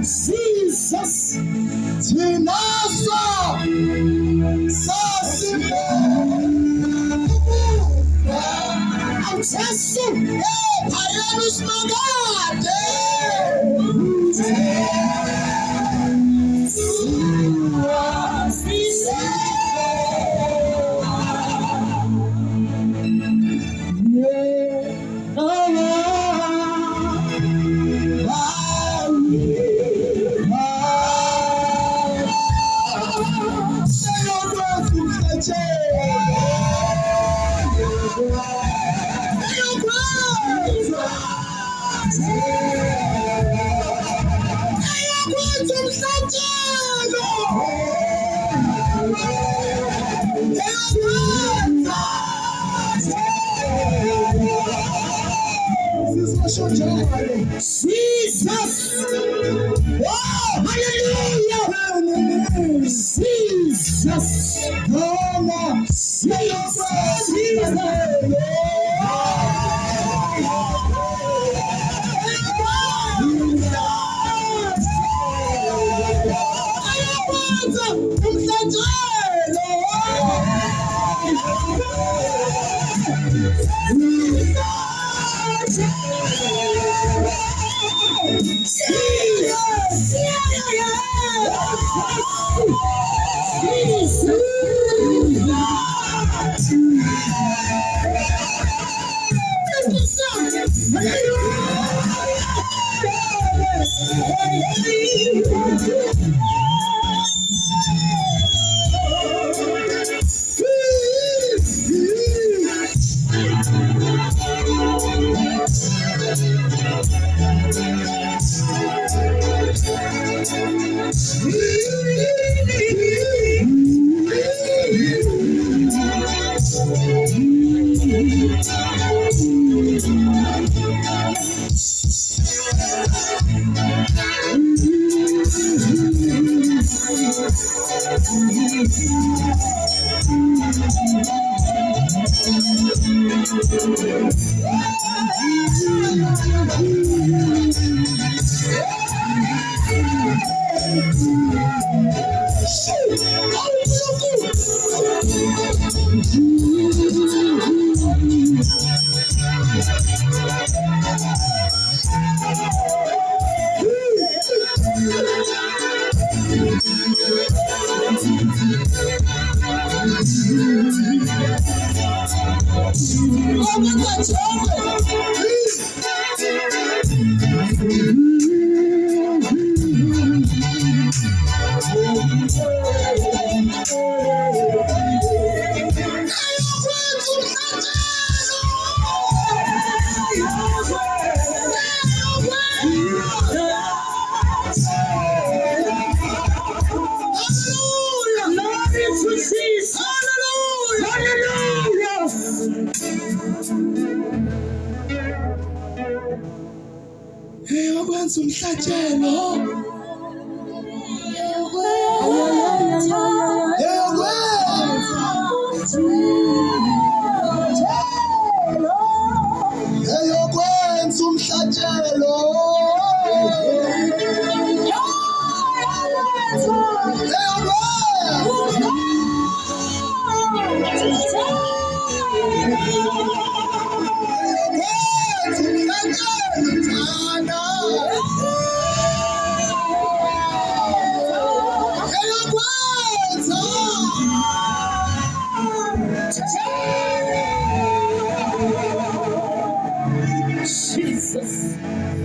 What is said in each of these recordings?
Jesus, Tinasa, Sasimo, I'm testing. I am my God. Jesus! Oh, hallelujah! Jesus! Come on!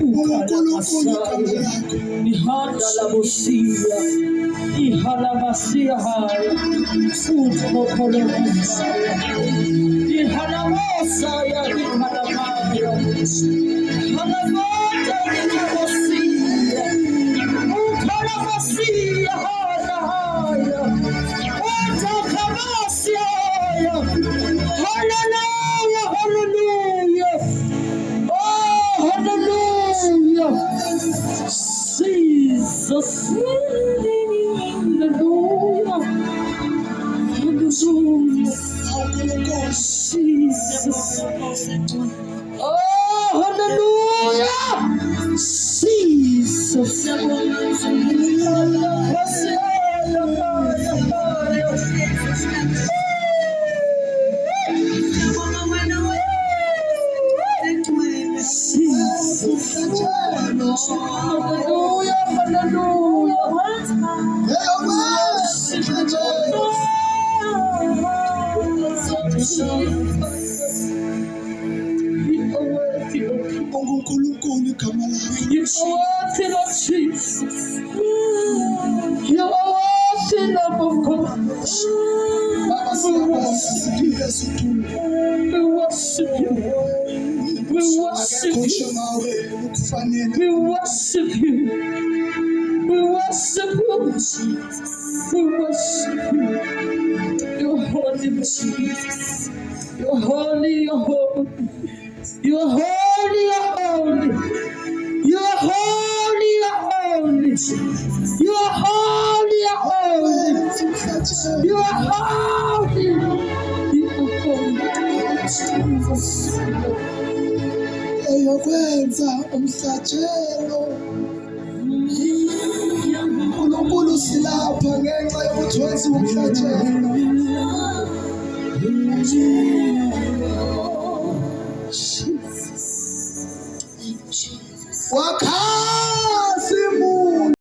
uNkulunkulu igama lakho. Ihanda la bosia, ihala masia haya, futhi mopholosa, ihala mosa ya ihala maya, ihala mota ihala bosia, ukhala masia haya haya, utaka masia haya, hallelujah, hallelujah, oh hallelujah. Jesus, hallelujah, hallelujah, Jesus, oh hallelujah, Jesus, hallelujah, uNkulunkulu igama lakho. you are worthy, Lord Jesus. You are worthy, Lamb of God. Baba siyabonga siphile sithule. We worship you. We worship Akekho you. mawe ukufanele. We worship you. We worship you. We worship you. You're holy, Jesus. You're holy, you're holy. You're holy, you're holy. You're holy, you're holy. You're holy, you're holy. You are holy. You are holy. Jesus. Eyokwenza umhlatshelo. uNkulunkulu silapha ngenxa yokuthi wenziwe umhlatshelo. Wakha